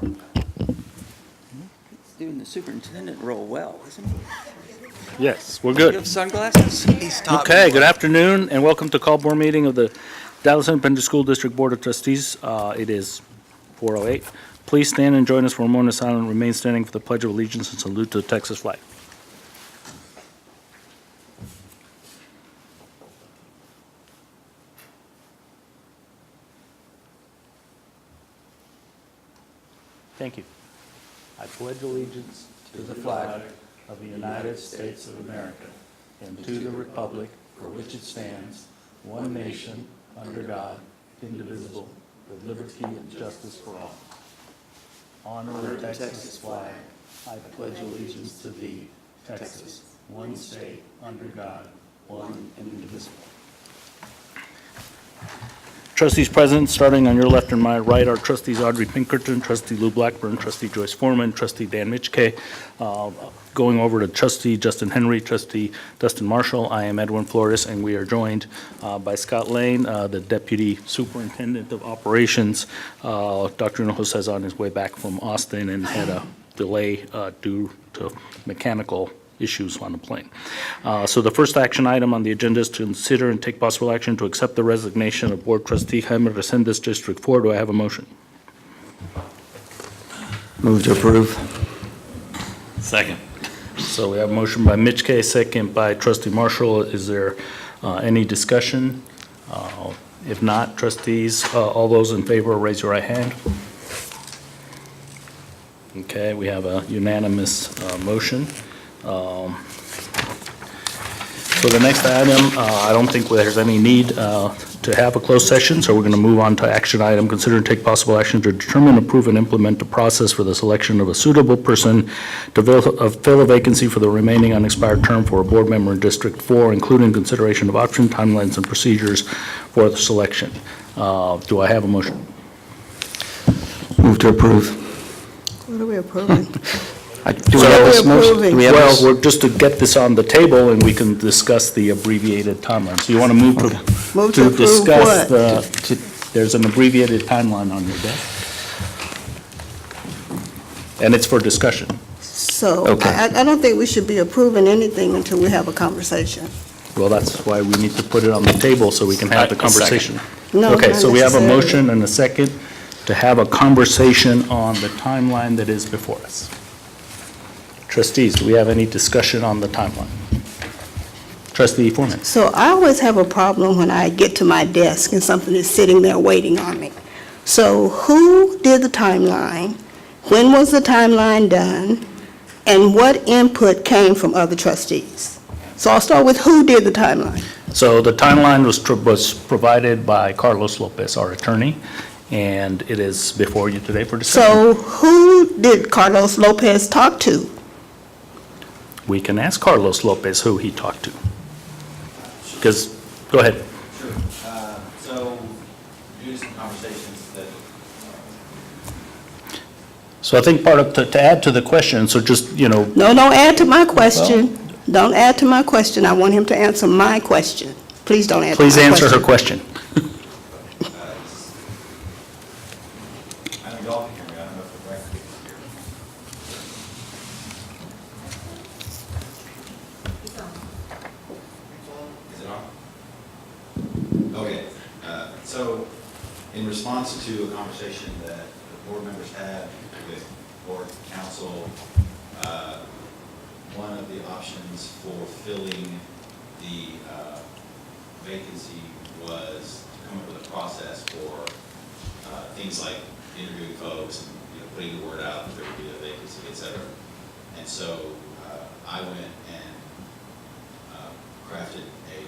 He's doing the superintendent role well, isn't he? Yes, we're You good. have sunglasses? He's taught me Okay, good well. afternoon, and welcome to call board meeting of the Dallas Independent School District Board of Trustees. It is 4:08. Please stand and join us for a moment of silence and remain standing for the Pledge of Allegiance and salute to the Texas flag. Thank you. I pledge allegiance to the flag of the United States of America and to the republic for which it stands, one nation, under God, indivisible, with liberty and justice for all. Honor the Texas flag. I pledge allegiance to thee, Texas, one state, under God, one and indivisible. Trustees present, starting on your left and my right, are trustees Audrey Pinkerton, trustee Lou Blackburn, trustee Joyce Foreman, trustee Dan Mitchke. Going over to trustee Justin Henry, trustee Dustin Marshall. I am Edwin Flores, and we are joined by Scott Lane, the deputy superintendent of operations. Dr. Hinojosa is on his way back from Austin and had a delay due to mechanical issues on the plane. So the first action item on the agenda is to consider and take possible action to accept the resignation of Board Trustee Jaime Resendez, District 4. Do I have a motion? Move to approve. Second. So we have a motion by Mitchke, second by trustee Marshall. Is there any discussion? If not, trustees, all those in favor, raise your right hand. Okay, we have a unanimous motion. So the next item, I don't think there's any need to have a closed session, so we're going to move on to action item. Consider and take possible action to determine, approve, and implement a process for the selection of a suitable person to fill a vacancy for the remaining unexpired term for a board member in District 4, including consideration of option, timelines, and procedures for the selection. Do I have a motion? Move to approve. What are we approving? Do we have this motion? Do we have Well, this? we're just to get this on the table, and we can discuss the abbreviated timeline. So you want to move Move to to approve discuss what? there's an abbreviated timeline on your desk. And it's for discussion. So Okay. I don't think we should be approving anything until we have a conversation. Well, that's why we need to put it on the table so we can have the A second. conversation. No, Okay, not so we have a necessarily. motion and a second to have a conversation on the timeline that is before us. Trustees, do we have any discussion on the timeline? Trustee Foreman. So I always have a problem when I get to my desk and something is sitting there waiting on me. So who did the timeline? When was the timeline done? And what input came from other trustees? So I'll start with who did the timeline? So the timeline was provided by Carlos Lopez, our attorney, and it is before you today for discussion. So who did Carlos Lopez talk to? We can ask Carlos Lopez who he talked to. Because, go ahead. Sure. So, due to some conversations that, So I think part of, to add to the question, so just, No, don't add to my question. Don't add to my question. I want him to answer my question. Please don't add to my please question. answer her question. I know y'all can hear me, I don't know if the record is here. Is it on? Okay, so in response to a conversation that the board members had with board council, one of the options for filling the vacancy was to come up with a process for things like interviewing folks and, putting the word out that there would be a vacancy, et cetera. And so I went and crafted a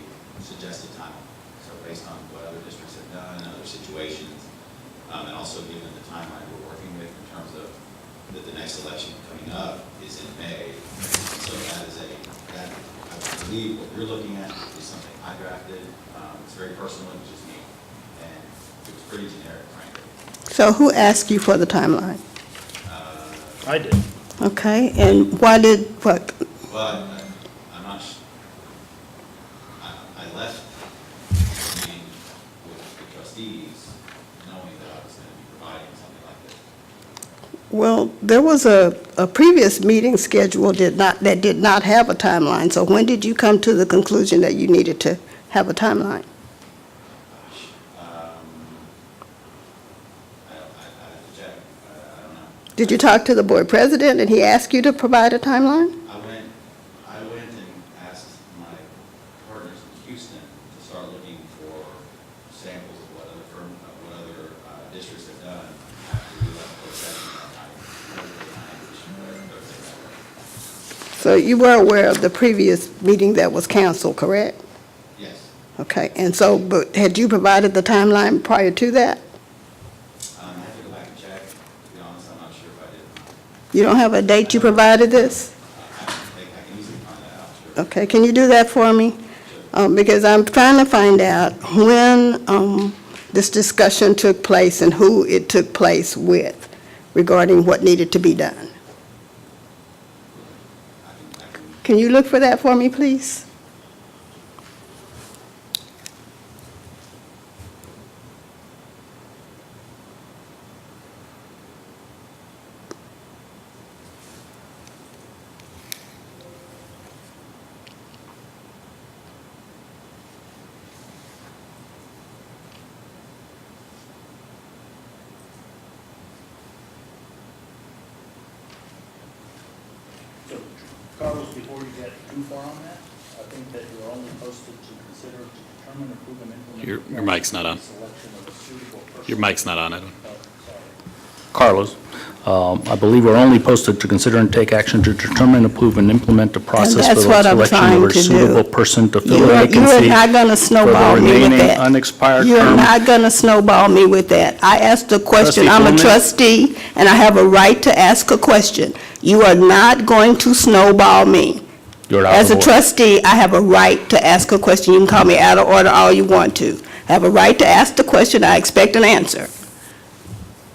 suggested timeline. So based on what other districts have done, other situations, and also given the timeline we're working with in terms of that the next election coming up is in May. So that is that I believe what you're looking at is something I drafted. It's very personal, it's just me. And it was pretty generic, frankly. So who asked you for the timeline? I did. Okay, and why did, what? But I'm not, I left the meeting with the trustees knowing that I was going to be providing something like this. Well, there was a previous meeting schedule that did not have a timeline, so when did you come to the conclusion that you needed to have a timeline? I have to check, I don't know. Did you talk to the board president and he asked you to provide a timeline? I went and asked my partners in Houston to start looking for samples of what other districts have done after we left closed session that night. So you were aware of the previous meeting that was canceled, correct? Yes. Okay, and so, but had you provided the timeline prior to that? I have to go back and check. To be honest, I'm not sure if I did or not. You don't have a date you provided this? I can easily find that out, sure. Okay, can you do that for me? Because I'm trying to find out when this discussion took place and who it took place with regarding what needed to be done. Can you look for that for me, please? So, Carlos, before you get too far on that, I think that you're only posted to consider to determine, approve, and implement. Your mic's not on. Selection of a suitable person. Your mic's not on, Edwin. Oh, sorry. Carlos, I believe we're only posted to consider and take action to determine, approve, and implement a process for that's the what I'm selection of trying a to do. suitable person to fill You a are vacancy not going to for snowball the me with remaining that. unexpired You're term. not going to snowball me with that. I asked a question. Trustee I'm a Bowman? trustee, and I have a right to ask a question. You are not going to snowball me. You're out As of a order. trustee, I have a right to ask a question. You can call me out of order all you want to. I have a right to ask the question. I expect an answer.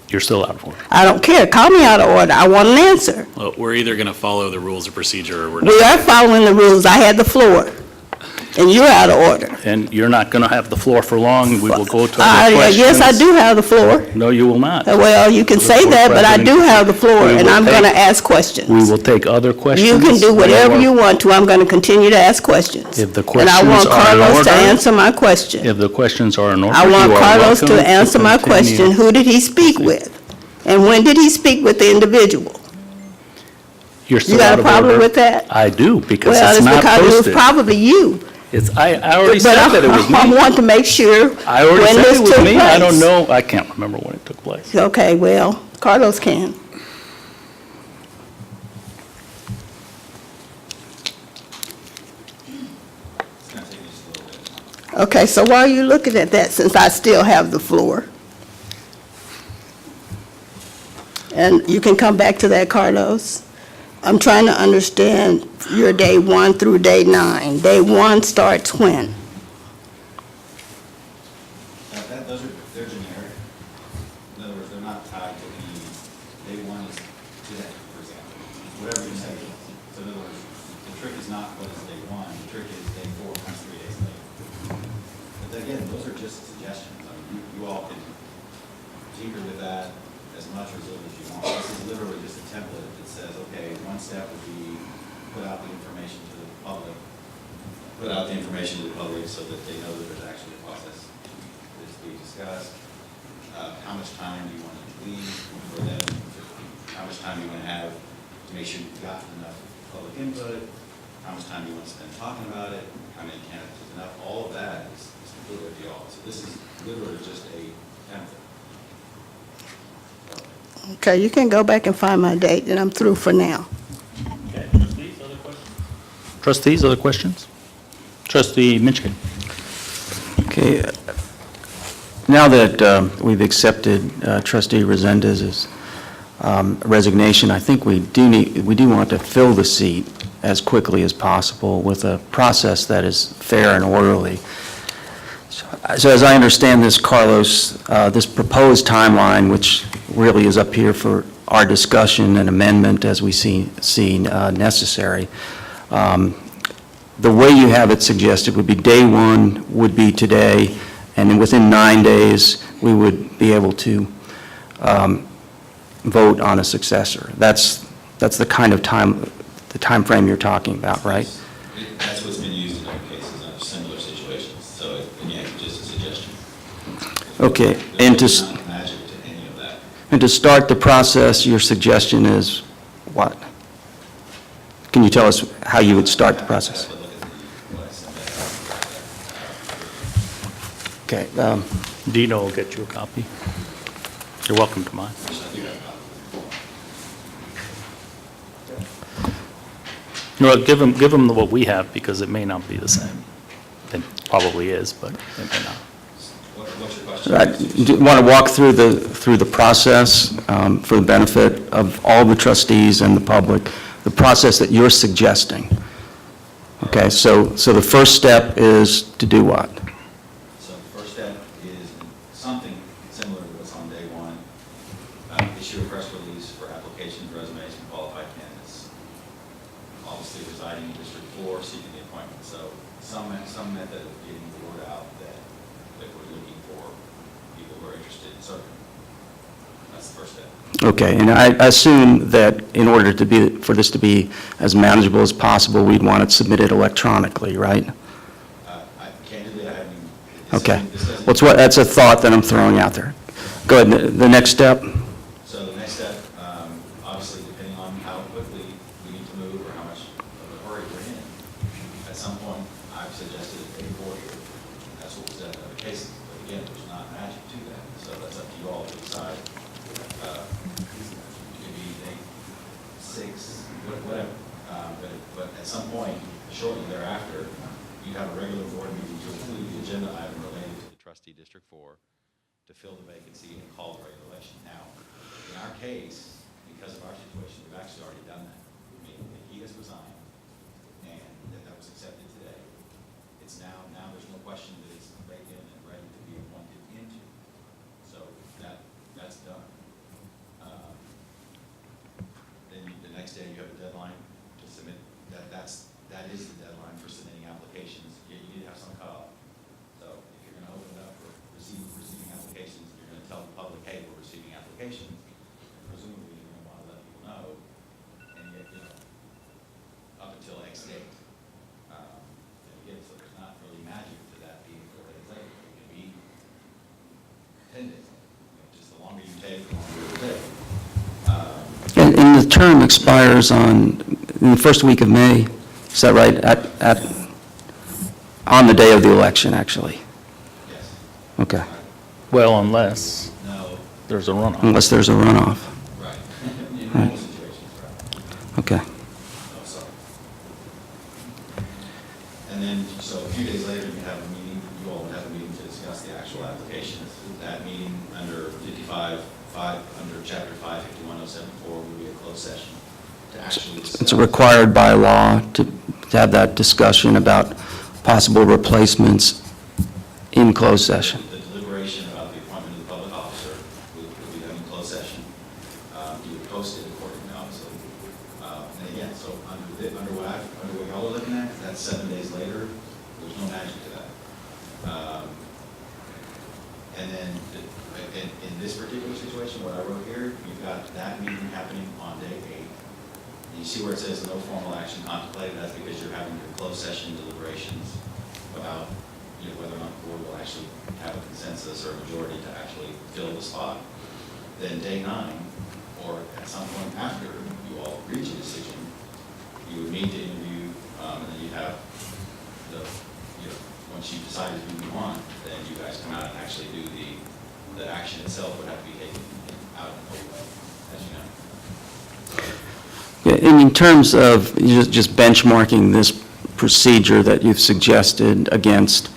You're still out of order. I don't care. Call me out of order. I want an answer. Well, we're either going to follow the rules of procedure or we're not. We are following the rules. I had the floor, and you're out of order. And you're not going to have the floor for long. We will go to other questions. Yes, I do have the floor. No, you will not. Well, you can The say board that, but I do president- have the floor, We and will I'm going to take- ask questions. We will take other questions. You can do whatever Or- you want to. I'm going to continue to ask questions. If the And I questions want are in Carlos to order- answer my question. If the questions are in order, I want you are Carlos welcome to answer my continue. question. Who did he speak with? And when did he speak with the individual? You're You still got out a of problem order. with that? I do, because Well, it's it's not because it was posted. probably you. I already But said that it was I me. want to make sure I already when said this it was took me. I don't place. know, I can't remember when it took place. Okay, well, Carlos can. It's going to take me just a little bit of time. Okay, so why are you looking at that since I still have the floor? And you can come back to that, Carlos. I'm trying to understand your day 1 through day 9. Day 1 starts when? Those are, they're generic. In other words, they're not tied to any, day one is today, for example, whatever you say. So in other words, the trick is not what is day one, the trick is day 4 comes 3 days later. But again, those are just suggestions. I mean, you all can tinker with that as much or as little as you want. This is literally just a template that says, okay, one step would be put out the information to the public, so that they know that there's actually a process that's being discussed. How much time do you want to leave for them? How much time do you want to have to make sure you've got enough public input? How much time do you want to spend talking about it? How many candidates is enough? All of that is completely up to y'all. So this is literally just a template. Okay, you can go back and find my date, and I'm through for now. Okay, trustees, other questions? Trustees, other questions? Trustee Minchkin. Okay. Now that we've accepted Trustee Resendez's resignation, I think we do want to fill the seat as quickly as possible with a process that is fair and orderly. So as I understand this, Carlos, this proposed timeline, which really is up here for our discussion and amendment as we see necessary, the way you have it suggested would be day one would be today, and then within 9 days, we would be able to vote on a successor. That's the kind of the time frame you're talking about, right? That's what's been used in other cases, under similar situations, so again, just a suggestion. Okay, There's not magic to any of that. and to start the process, your suggestion is what? Can you tell us how you would start the process? Have to look at what I sent out. Okay, Dino will get you a copy. You're welcome to mine. No, give them what we have, because it may not be the same. It probably is, but it may not. What's your question? I want to walk through the process for the benefit of all the trustees and the public, the process that you're suggesting. Okay, so the first step is to do what? So the first step is something similar to what's on day one. Issue a press release for applications, resumes, and qualified candidates. Obviously residing in District 4, seeking the appointment. So some method of getting the word out that we're looking for people who are interested in serving. That's the first step. Okay, and I assume that in order for this to be as manageable as possible, we'd want it submitted electronically, right? Candidly, I haven't. Okay. This doesn't- That's a thought that I'm throwing out there. Go ahead, the next step? So the next step, obviously depending on how quickly we need to move or how much of a hurry we're in, at some point, I've suggested a day 40. That's what was done in other cases. But again, there's not magic to that, so that's up to you all to decide. It could be day 6, whatever. But at some point, shortly thereafter, you have a regular board meeting to include the agenda item related to the trustee District 4 to fill the vacancy and call the regular election. Now, in our case, because of our situation, we've actually already done that. Meaning that he has resigned, and that was accepted today. It's now there's no question that it's vacant and ready to be appointed into. So that's done. Then the next day, you have a deadline to submit. That is the deadline for submitting applications. You need to have some cutoff. So if you're going to open it up for receiving applications, you're going to tell the public, hey, we're receiving applications. Presumably, you're going to want to let people know, and yet, up until X date. And again, so there's not really magic to that being 4 days later. It can be 10 days later. Just the longer you take, the longer it will take. And the term expires in the first week of May, is that right? On the day of the election, actually? Yes. Okay, Well, unless No. there's a runoff. unless there's a runoff. Right. In normal situations, right. Okay. Oh, sorry. And then, so a few days later, you have a meeting, you all would have a meeting to discuss the actual applications. That meeting under under Chapter 551.074 would be a closed session to actually discuss. It's required by law to have that discussion about possible replacements in closed session. The deliberation about the appointment of the public officer would be done in closed session. You would post it accordingly, obviously. And again, so under what y'all are looking at, that's 7 days later. There's no magic to that. And then in this particular situation, what I wrote here, you've got that meeting happening on day 8. And you see where it says no formal action contemplated. That's because you're having your closed session deliberations about whether or not the board will actually have a consensus or a majority to actually fill the spot. Then day 9, or at some point after you all reach a decision, you would need to interview, and then you have once you've decided who you want, then you guys come out and actually do the action itself would have to be taken out in the open, as you know. Yeah, and in terms of just benchmarking this procedure that you've suggested against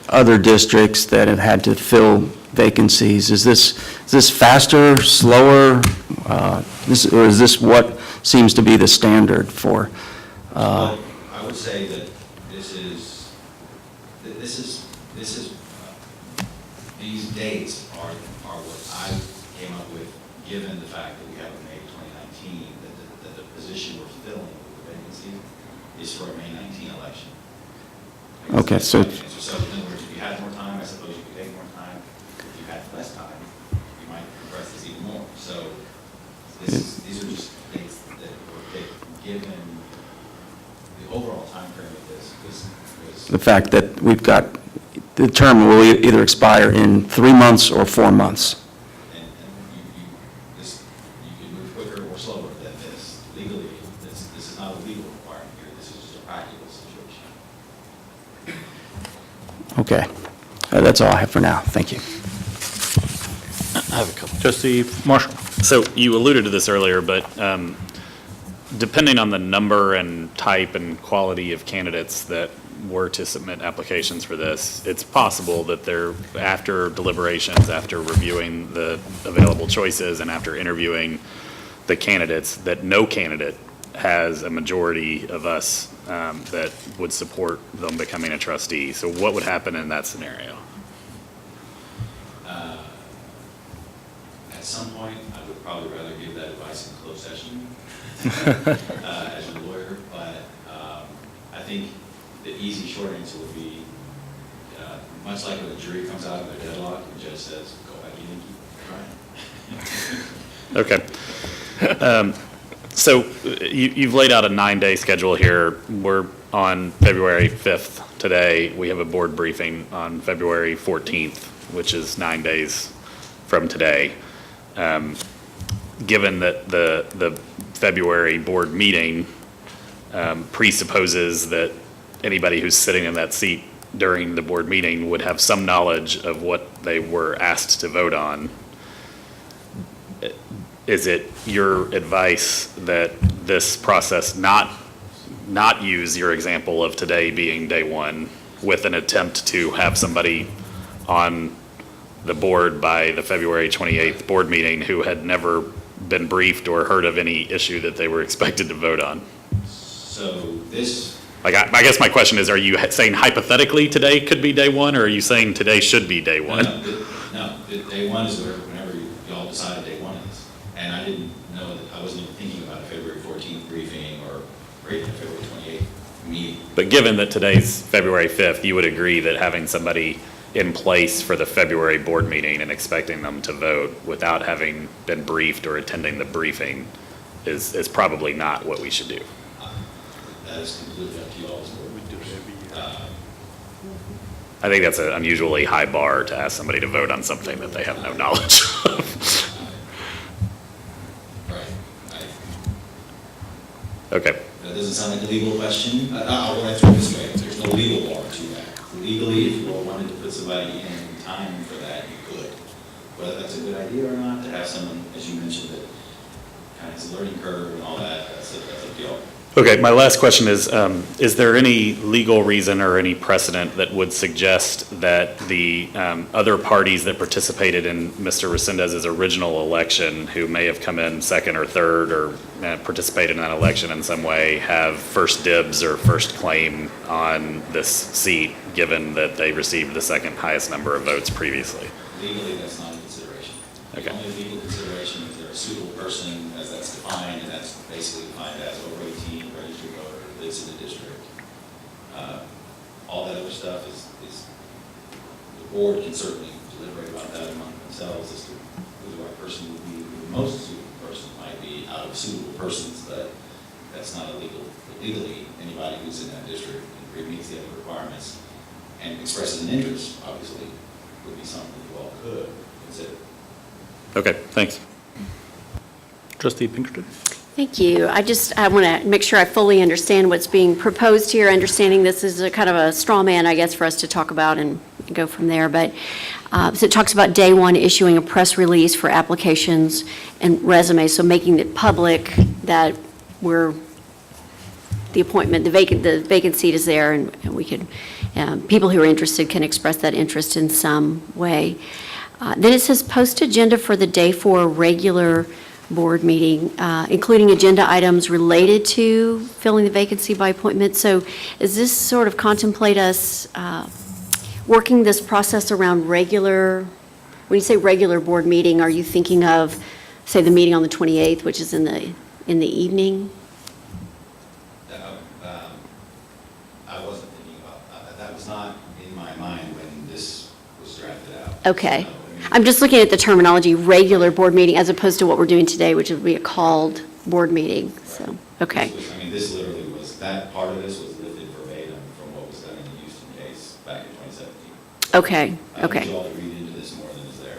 other districts that have had to fill vacancies, is this faster, slower, or is this what seems to be the standard for? Well, I would say that these dates are what I came up with, given the fact that we have a May 2019, that the position we're filling with the vacancy is for a May 19 election. Okay, so So in other words, if you had more time, I suppose you could take more time. If you had less time, you might compress this even more. So These are just things that were picked, given the overall timeframe of this, was The fact that we've got, the term will either expire in 3 months or 4 months. and you can move quicker or slower than this. Legally, this is not a legal requirement here, this is just a practical situation. Okay. That's all I have for now. Thank you. I have a couple. Trustee Marshall? So you alluded to this earlier, but depending on the number and type and quality of candidates that were to submit applications for this, it's possible that they're, after deliberations, after reviewing the available choices and after interviewing the candidates, that no candidate has a majority of us that would support them becoming a trustee. So what would happen in that scenario? At some point, I would probably rather give that advice in closed session as a lawyer, but I think the easy short answer would be, much like when the jury comes out of their deadlock, the judge says, go back in and keep trying. Okay. So you've laid out a 9-day schedule here. We're on February 5th today. We have a board briefing on February 14th, which is 9 days from today. Given that the February board meeting presupposes that anybody who's sitting in that seat during the board meeting would have some knowledge of what they were asked to vote on, is it your advice that this process not use your example of today being day one with an attempt to have somebody on the board by the February 28th board meeting who had never been briefed or heard of any issue that they were expected to vote on? So this, Like, I guess my question is, are you saying hypothetically today could be day one, or are you saying today should be day one? no, day one is whenever y'all decide day one is. And I didn't know that, I wasn't even thinking about a February 14th briefing or even a February 28th meeting. But given that today's February 5th, you would agree that having somebody in place for the February board meeting and expecting them to vote without having been briefed or attending the briefing is probably not what we should do. That is completely up to y'all's board. I think that's an unusually high bar to ask somebody to vote on something that they have no knowledge of. Right. Okay. That doesn't sound like a legal question. I'll answer it this way. There's no legal bar to that. Legally, if you all wanted to put somebody in time for that, you could. Whether that's a good idea or not, to have someone, as you mentioned, that kind of has a learning curve and all that, that's up to y'all. Okay, my last question is there any legal reason or any precedent that would suggest that the other parties that participated in Mr. Resendez's original election, who may have come in second or third or participated in that election in some way, have first dibs or first claim on this seat, given that they received the second highest number of votes previously? Legally, that's not a consideration. Okay. The only legal consideration is they're a suitable person, as that's defined, and that's basically defined as over 18, registered voter, lives in the district. All that other stuff is, the board can certainly deliberate about that among themselves as to who the right person would be, who the most suitable person might be out of suitable persons, but that's not illegal. Legally, anybody who's in that district and meets the other requirements and expresses an interest, obviously, would be something you all could consider. Okay, thanks. Trustee Pinkerton? Thank you. I want to make sure I fully understand what's being proposed here, understanding this is a kind of a straw man, I guess, for us to talk about and go from there. But, so it talks about day one issuing a press release for applications and resumes, so making it public that we're, the appointment, the vacant seat is there, and we could, people who are interested can express that interest in some way. Then it says post agenda for the day for a regular board meeting, including agenda items related to filling the vacancy by appointment. So does this sort of contemplate us working this process around regular, when you say regular board meeting, are you thinking of, say, the meeting on the 28th, which is in the evening? I wasn't thinking about that. That was not in my mind when this was drafted out. Okay. So, I mean, I'm just looking at the terminology, regular board meeting, as opposed to what we're doing today, which would be a called board meeting, so, okay. This literally was, that part of this was lifted verbatim from what was done in the Houston case back in 2017. Okay, I don't need okay. you all to read into this more than is there.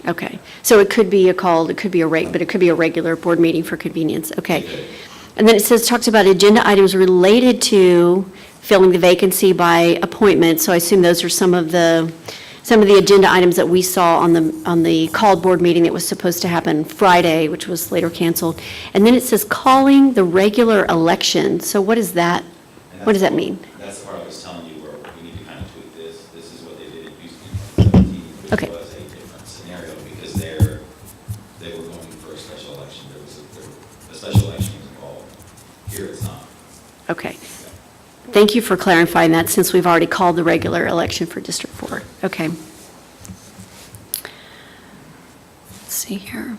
Okay, so it could be a called, it could be but it could be a regular board meeting for convenience, okay. And then it says, talks about agenda items related to filling the vacancy by appointment, so I assume those are some of the agenda items that we saw on the called board meeting that was supposed to happen Friday, which was later canceled. And then it says calling the regular election, so what is that? And What does that that's mean? That's the part I was telling you where we need to kind of tweak this. This is what they did in Houston in 2017, which Okay. was a different scenario because they were going for a special election. A special election was involved. Here it's not. Okay. Thank you for clarifying that, since we've already called the regular election for District 4. Okay. Let's see here.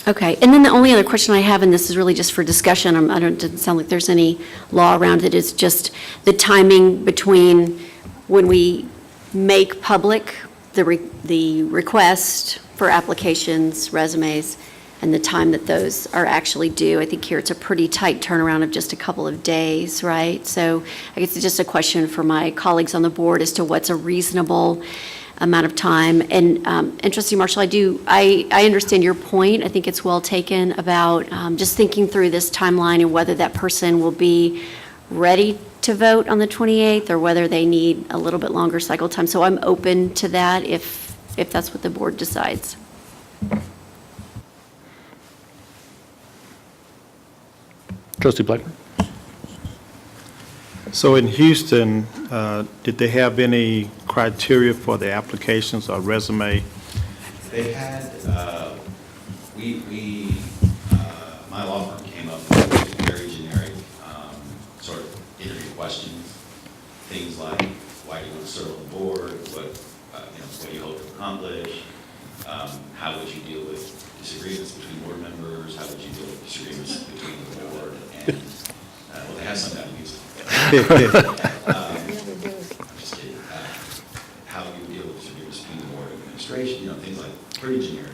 Okay, and then the only other question I have, and this is really just for discussion, it doesn't sound like there's any law around it, is just the timing between when we make public the request for applications, resumes, and the time that those are actually due. I think here it's a pretty tight turnaround of just a couple of days, right? So I guess it's just a question for my colleagues on the board as to what's a reasonable amount of time. And Trustee Marshall, I understand your point. I think it's well taken about just thinking through this timeline and whether that person will be ready to vote on the 28th or whether they need a little bit longer cycle time. So I'm open to that if that's what the board decides. Trustee Blackburn? So in Houston, did they have any criteria for the applications or resume? They had, my law firm came up with very generic, sort of interview questions. Things like, why do you want to serve on the board? What do you hope to accomplish? How would you deal with disagreements between board members? How would you deal with disagreements between the board and, well, they have some down in Houston. I'm just kidding. How you deal with disagreements between the board and administration, things like pretty generic.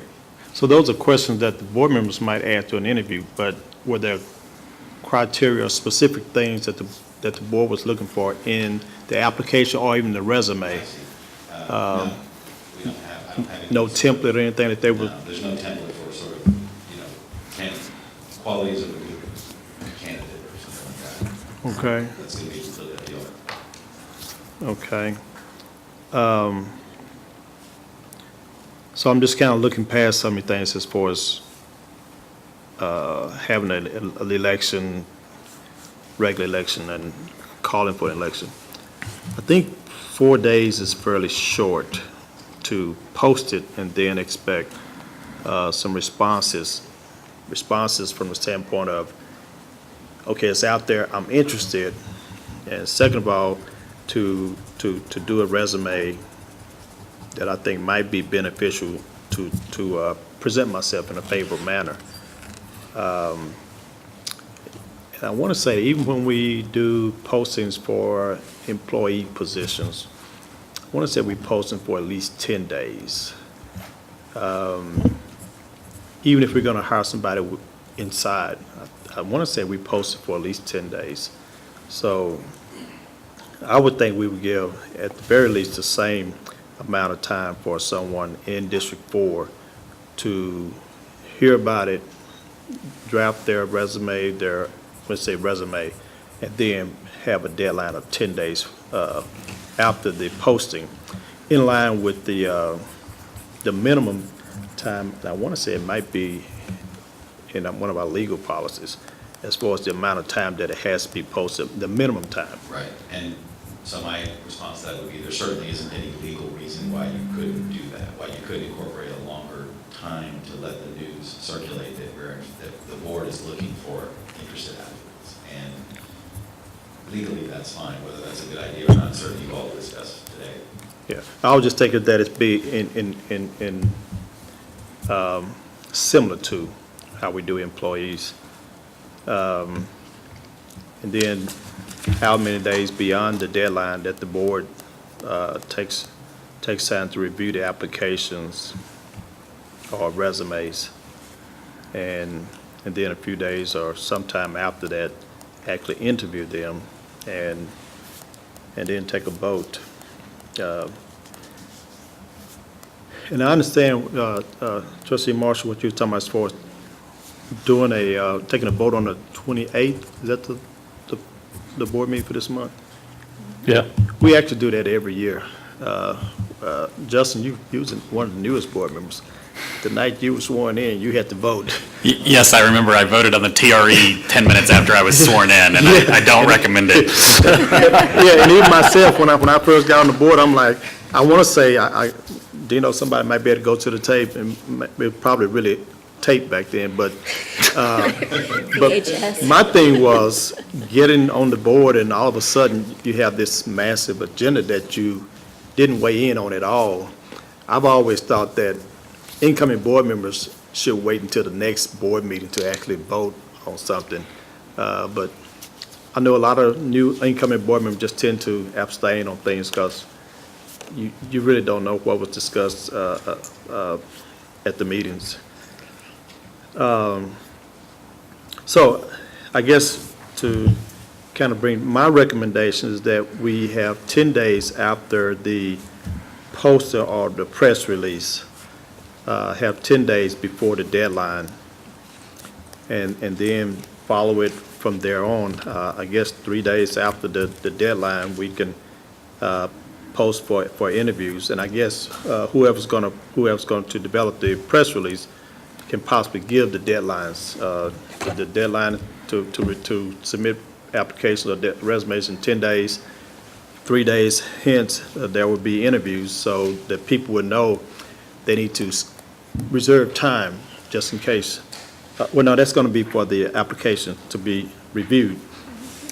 So those are questions that the board members might add to an interview, but were there criteria or specific things that the board was looking for in the application or even the resume? No, we don't have, I don't have any. No template or anything that they were? No, there's no template for sort of, qualities of a good candidate or something like that. Okay, That's going to be completely at the order. okay. So I'm just kind of looking past some of the things as far as having an election, regular election, and calling for an election. I think 4 days is fairly short to post it and then expect some responses from the standpoint of, okay, it's out there, I'm interested. And second of all, to do a resume that I think might be beneficial to present myself in a favorable manner. And I want to say, even when we do postings for employee positions, I want to say we post them for at least 10 days. Even if we're going to hire somebody inside, I want to say we post it for at least 10 days. So I would think we would give, at the very least, the same amount of time for someone in District 4 to hear about it, draft their resume, and then have a deadline of 10 days after the posting, in line with the minimum time. I want to say it might be in one of our legal policies, as far as the amount of time that it has to be posted, the minimum time. Right, and so my response to that would be, there certainly isn't any legal reason why you couldn't do that, why you could incorporate a longer time to let the news circulate that the board is looking for interested applicants. And legally, that's fine, whether that's a good idea or not, certainly you all discussed today. Yeah, I would just take it that it's be similar to how we do employees. And then how many days beyond the deadline that the board takes time to review the applications or resumes. And then a few days or sometime after that, actually interview them and then take a vote. And I understand, Trustee Marshall, what you were talking about as far as doing taking a vote on the 28th. Is that the board meeting for this month? Yeah. We actually do that every year. Justin, you was one of the newest board members. The night you were sworn in, you had to vote. Yes, I remember I voted on the TRE 10 minutes after I was sworn in, and I don't recommend it. Yeah, and even myself, when I first got on the board, I'm like, I want to say, somebody might be able to go to the tape, and it probably really tape back then, but VHS. my thing was getting on the board, and all of a sudden, you have this massive agenda that you didn't weigh in on at all. I've always thought that incoming board members should wait until the next board meeting to actually vote on something. But I know a lot of new incoming board members just tend to abstain on things because you really don't know what was discussed at the meetings. So I guess to kind of bring my recommendation is that we have 10 days after the poster or the press release, have 10 days before the deadline, and then follow it from there on. I guess 3 days after the deadline, we can post for interviews, and I guess whoever's going to develop the press release can possibly give the deadlines. The deadline to submit applications or resumes in 10 days. 3 days hence, there will be interviews, so that people would know they need to reserve time just in case. Well, no, that's going to be for the application to be reviewed.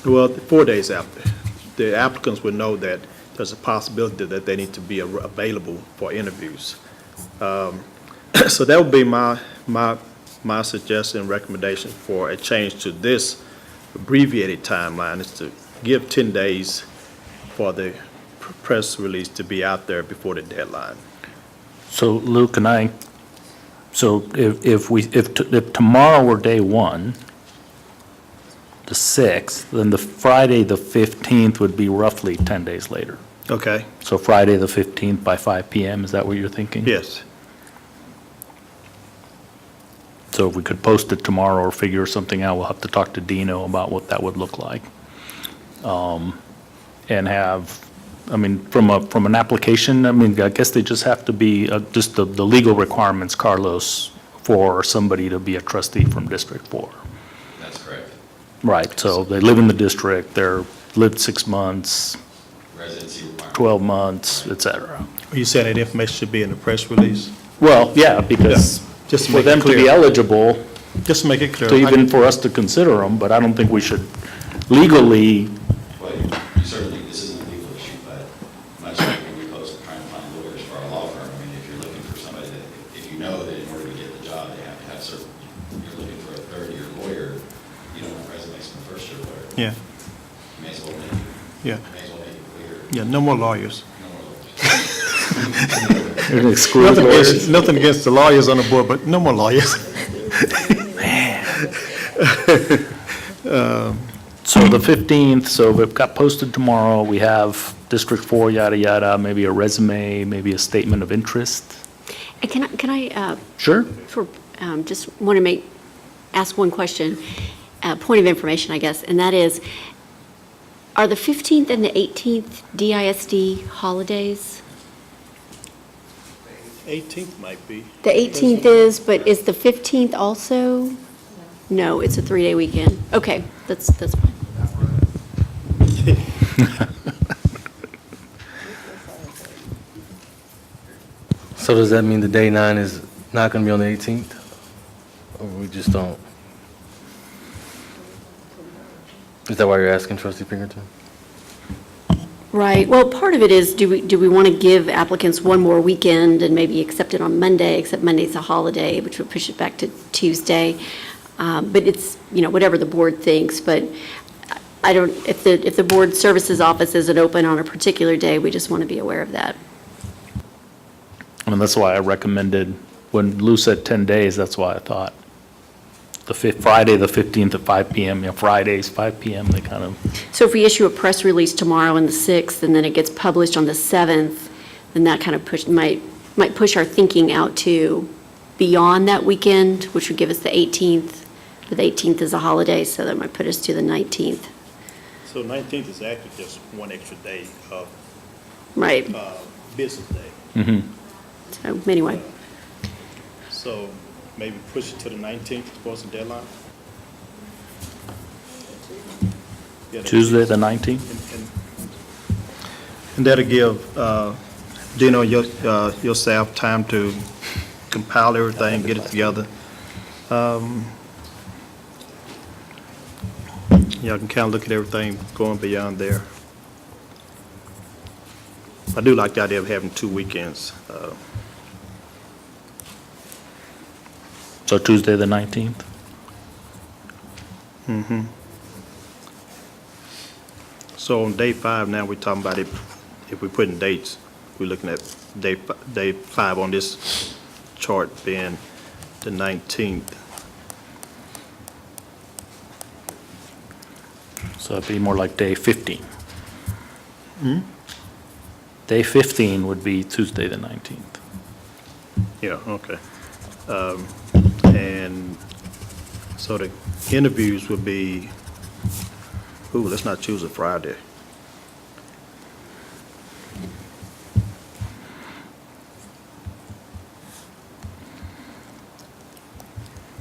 Well, 4 days after, the applicants would know that there's a possibility that they need to be available for interviews. So that would be my suggestion and recommendation for a change to this abbreviated timeline, is to give 10 days for the press release to be out there before the deadline. So Luke and I, if tomorrow were day one, the 6th, then the Friday, the 15th would be roughly 10 days later. Okay, So Friday, the 15th by 5 PM, is that what you're thinking? yes. So if we could post it tomorrow or figure something out, we'll have to talk to Dino about what that would look like. And have, I mean, from an application, I mean, I guess they just have to be, just the legal requirements, Carlos, for somebody to be a trustee from District 4. That's correct. Right, so they live in the district, they're lived 6 months, Residency requirement. 12 months, et cetera. You said that information should be in the press release? Well, yeah, because Just to for make them it to be clear. eligible, Just to make it clear. to even for us to consider them, but I don't think we should legally, Well, you certainly, this isn't a legal issue, but much like when we post trying to find lawyers for our law firm, I mean, if you're looking for somebody that, if you know that in order to get the job, they have to have certain, you're looking for a third-year lawyer, you don't want resumes from a first-year lawyer. Yeah, You may as well make it, yeah, may as well make it clear. yeah, no more lawyers. No more lawyers. exclude lawyers. Nothing against the lawyers on the board, but no more lawyers. So the 15th, so if it got posted tomorrow, we have District 4, yada, yada, maybe a resume, maybe a statement of interest. And can I Sure. just want to ask one question, point of information, I guess, and that is, are the 15th and the 18th DISD holidays? 18th might be. The 18th is, but is the 15th also? No, it's a 3-day weekend. Okay, that's fine. So does that mean the day 9 is not going to be on the 18th? Or we just don't? Is that why you're asking, Trustee Pinkerton? Right, well, part of it is, do we want to give applicants one more weekend and maybe accept it on Monday, except Monday's a holiday, which would push it back to Tuesday? But it's, whatever the board thinks, but I don't, if the board services office isn't open on a particular day, we just want to be aware of that. And that's why I recommended, when Lou said 10 days, that's why I thought Friday, the 15th at 5 PM, Fridays, 5 PM, they kind of, So if we issue a press release tomorrow on the 6th, and then it gets published on the 7th, then that kind of might push our thinking out to beyond that weekend, which would give us the 18th. But the 18th is a holiday, so that might put us to the 19th. So 19th is actually just one extra day of Right, business day. so anyway. So maybe push it to the 19th towards the deadline? Yeah, that- Tuesday, the 19th? And that'll give, Gino, your staff time to compile everything, get it together. Y'all can kind of look at everything going beyond there. I do like the idea of having 2 weekends. So Tuesday, the 19th? So on day 5 now, we're talking about if we put in dates, we're looking at day 5 on this chart being the 19th. So it'd be more like day 15. Day 15 would be Tuesday, the 19th. Yeah, okay. And so the interviews would be, let's not choose a Friday.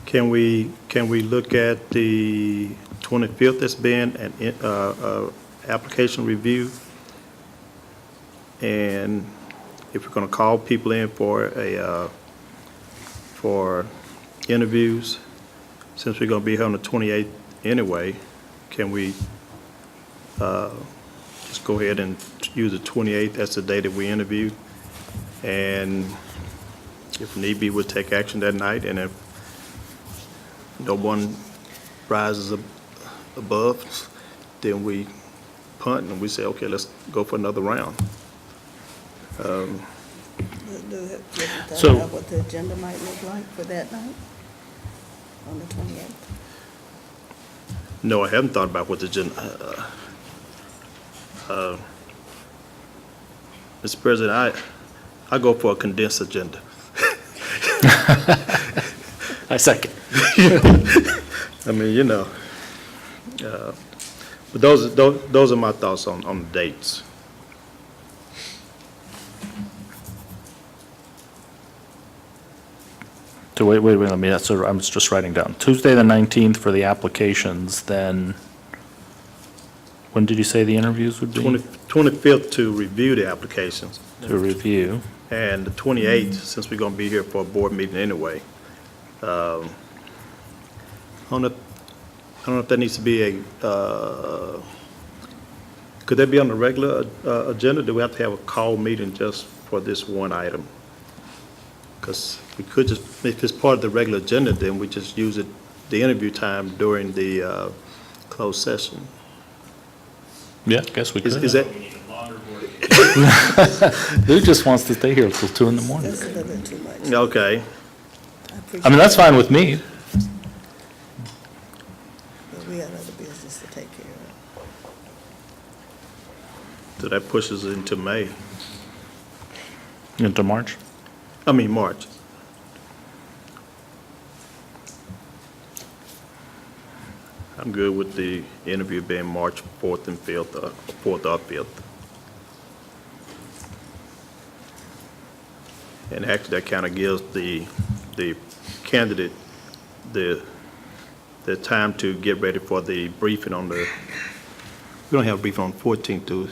Can we look at the 25th as being an application review? And if we're going to call people in for interviews, since we're going to be here on the 28th anyway, can we just go ahead and use the 28th as the day that we interview? And if need be, we'll take action that night, and if no one rises above, then we punt and we say, okay, let's go for another round. So- What the agenda might look like for that night, on the 28th? No, I haven't thought about what the Mr. President, I go for a condensed agenda. I second. I mean, but those are my thoughts on the dates. So wait, let me, so I'm just writing down. Tuesday, the 19th for the applications, then, when did you say the interviews would be? 25th to review the applications, To review. and the 28th, since we're going to be here for a board meeting anyway. I don't know if that needs to be could that be on the regular agenda? Do we have to have a call meeting just for this one item? Because we could just, if it's part of the regular agenda, then we just use it, the interview time during the closed session. Yeah, I guess we could. Is that, Lou just wants to stay here till 2 in the morning. That's a little bit too much. okay. I mean, that's fine with me. But we got other business to take care of. So that pushes it into May, Into March? March. I'm good with the interview being March 4th and 5th, 4th or 5th. And actually, that kind of gives the candidate the time to get ready for the briefing on we don't have a briefing on 14th, do we?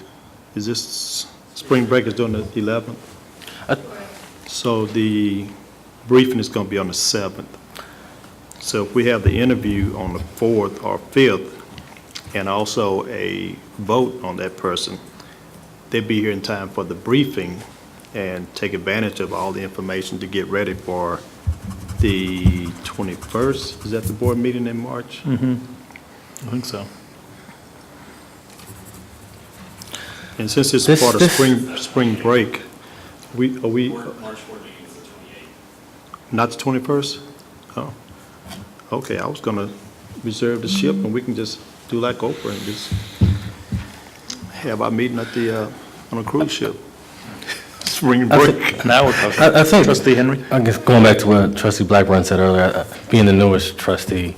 Is this, spring break is during the 11th? So the briefing is going to be on the 7th. So if we have the interview on the 4th or 5th, and also a vote on that person, they'd be here in time for the briefing and take advantage of all the information to get ready for the 21st. Is that the board meeting in March? I think so. And since it's This- part of this- spring break, are we, March board meeting is the 28th. not the 21st? Oh, okay, I was gonna reserve the ship and we can just do like Oprah and just have our meeting at the, on a cruise ship. Spring break. Now we're talking. I think, Trustee Henry? I guess going back to what Trustee Blackburn said earlier, being the newest trustee,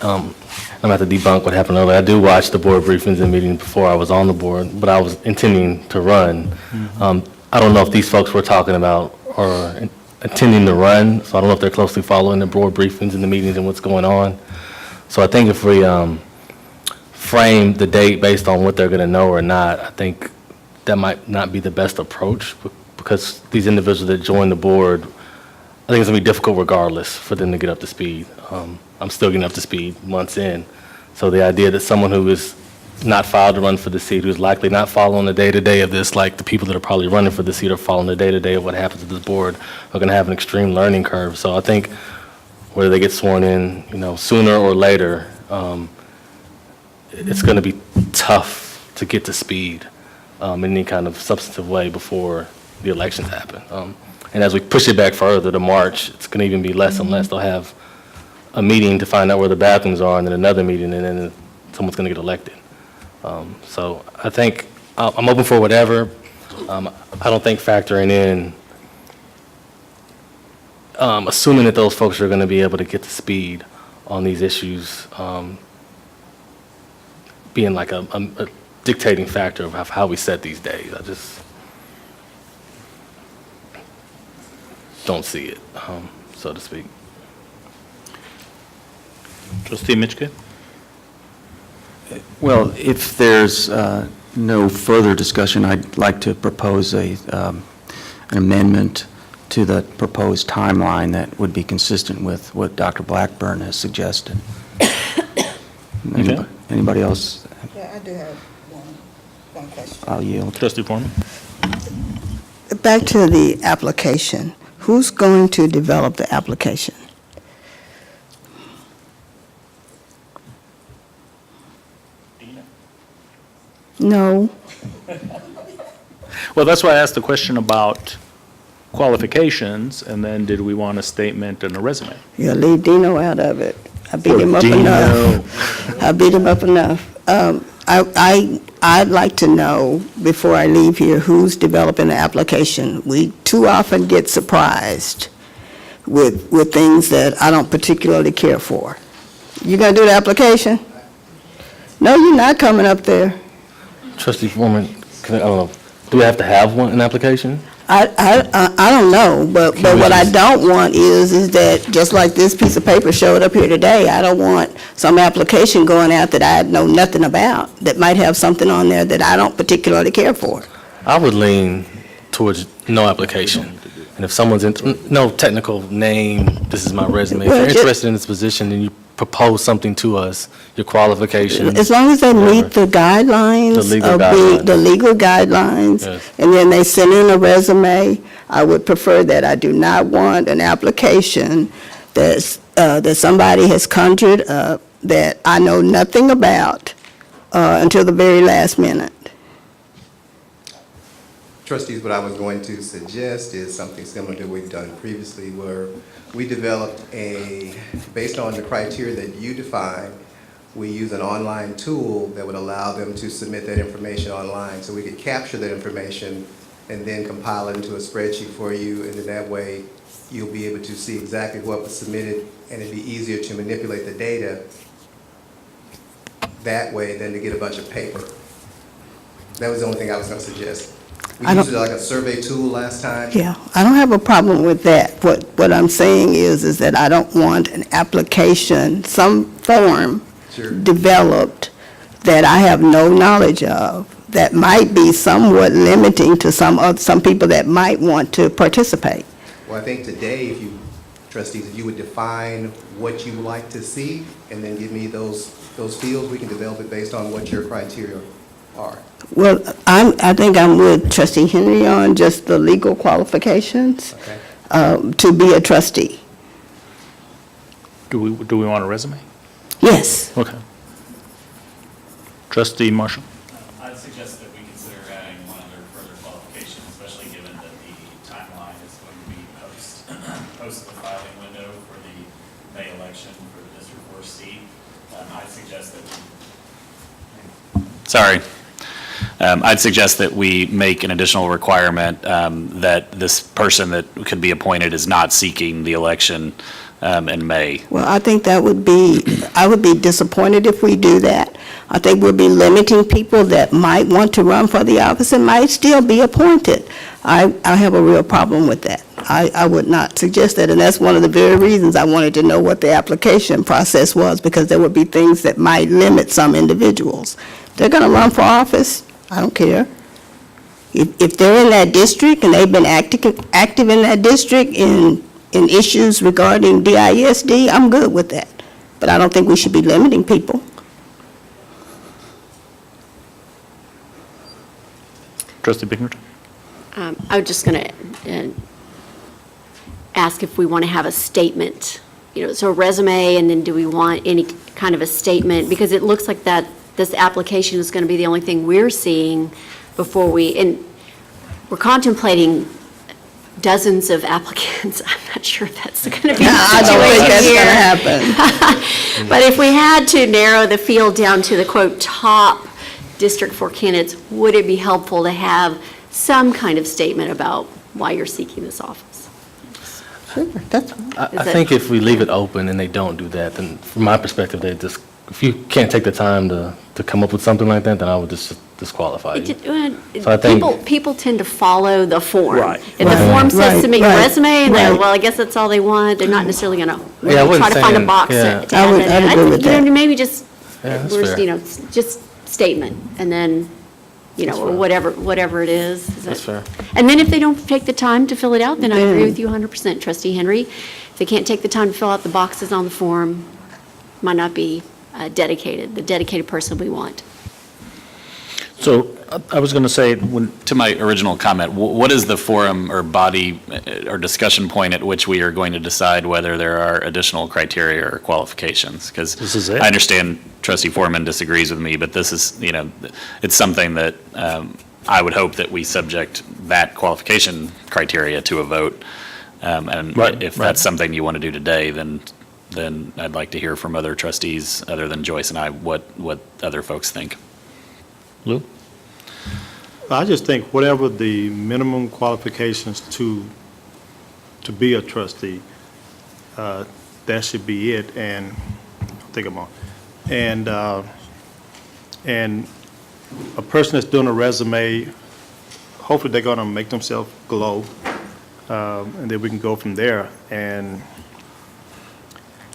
I'm going to have to debunk what happened earlier. I do watch the board briefings and meetings before I was on the board, but I was intending to run. I don't know if these folks we're talking about are intending to run, so I don't know if they're closely following the board briefings and the meetings and what's going on. So I think if we frame the date based on what they're going to know or not, I think that might not be the best approach, because these individuals that join the board, I think it's going to be difficult regardless for them to get up to speed. I'm still getting up to speed months in. So the idea that someone who is not filed to run for the seat, who's likely not following the day-to-day of this, like the people that are probably running for the seat are following the day-to-day of what happens at this board, are going to have an extreme learning curve. So I think whether they get sworn in, sooner or later, it's going to be tough to get to speed in any kind of substantive way before the elections happen. And as we push it back further to March, it's going to even be less and less. They'll have a meeting to find out where the bathrooms are, and then another meeting, and then someone's going to get elected. So I think I'm open for whatever. I don't think factoring in, assuming that those folks are going to be able to get to speed on these issues, being like a dictating factor of how we set these days. I just don't see it, so to speak. Trustee Mitchke? Well, if there's no further discussion, I'd like to propose an amendment to the proposed timeline that would be consistent with what Dr. Blackburn has suggested. Okay. Anybody else? Yeah, I do have one question. I'll yield. Trustee Foreman? Back to the application. Who's going to develop the application? No. Well, that's why I asked the question about qualifications, and then did we want a statement and a resume? Yeah, leave Dino out of it. I beat him up Dino. enough. I beat him up enough. I'd like to know, before I leave here, who's developing the application. We too often get surprised with things that I don't particularly care for. You gonna do the application? No, you're not coming up there. Trustee Foreman, I don't know, do we have to have an application? I don't know, but what I don't want is that, just like this piece of paper showed up here today, I don't want some application going out that I know nothing about, that might have something on there that I don't particularly care for. I would lean towards no application. And if someone's no technical name, this is my resume. If Well, you're just- interested in this position, then you propose something to us, your qualifications. As long as they meet the guidelines. The legal of guidelines. The legal guidelines, Yes. and then they send in a resume, I would prefer that. I do not want an application that somebody has conjured up that I know nothing about until the very last minute. Trustees, what I was going to suggest is something similar to what we've done previously, where we developed based on the criteria that you defined, we use an online tool that would allow them to submit that information online. So we could capture that information and then compile it into a spreadsheet for you, and then that way you'll be able to see exactly what was submitted, and it'd be easier to manipulate the data that way than to get a bunch of paper. That was the only thing I was going to suggest. We I don't- used it like a survey tool last time. Yeah, I don't have a problem with that. What I'm saying is that I don't want an application, some form Sure. developed that I have no knowledge of, that might be somewhat limiting to some people that might want to participate. Well, I think today, if you, trustees, if you would define what you would like to see, and then give me those fields, we can develop it based on what your criteria are. Well, I think I'm with Trustee Henry on just the legal qualifications Okay. to be a trustee. Do we want a resume? Yes. Okay. Trustee Marshall? I'd suggest that we consider adding election for the District 4 seat, I'd suggest I'd suggest that we make an additional requirement that this person that could be appointed is not seeking the election in May. Well, I think I would be disappointed if we do that. I think we'll be limiting people that might want to run for the office and might still be appointed. I have a real problem with that. I would not suggest that, and that's one of the very reasons I wanted to know what the application process was, because there would be things that might limit some individuals. They're going to run for office, I don't care. If they're in that district and they've been active in that district in issues regarding DISD, I'm good with that. But I don't think we should be limiting people. Trustee Pinkerton? I was just going to ask if we want to have a statement, so a resume, and then do we want any kind of a statement? Because it looks like that this application is going to be the only thing we're seeing before and we're contemplating dozens of applicants. I'm not sure if that's going to be the I don't think that's situation going to happen. But if we had to narrow the field down to the, quote, top District 4 candidates, would it be helpful to have some kind of statement about why you're seeking this office? Sure, that's fine. I think if we leave it open and they don't do that, then from my perspective, if you can't take the time to come up with something like that, then I would just disqualify you. So I think- People tend to follow the form. Right. If the form says Right, submit your right, resume, and right. well, I guess that's all they want, they're not necessarily going to Yeah, I wasn't try to find a saying- box yeah. to I add would- that I'd in. agree with that. Maybe just, Yeah, that's fair. just statement, and then, or whatever it is. That's fair. And then if they don't take the time to fill it out, then I agree with you 100%, Trustee Henry. If they can't take the time to fill out the boxes on the form, might not be the dedicated person we want. So I was going to say, To my original comment, what is the forum or body or discussion point at which we are going to decide whether there are additional criteria or qualifications? Because This is it. I understand Trustee Foreman disagrees with me, but this is, it's something that I would hope that we subject that qualification criteria to a vote. And Right, if right. that's something you want to do today, then I'd like to hear from other trustees, other than Joyce and I, what other folks think. Lou? I just think whatever the minimum qualifications to be a trustee, that should be it, and, I think I'm on. And a person that's doing a resume, hopefully they're gonna make themselves glow, and then we can go from there. And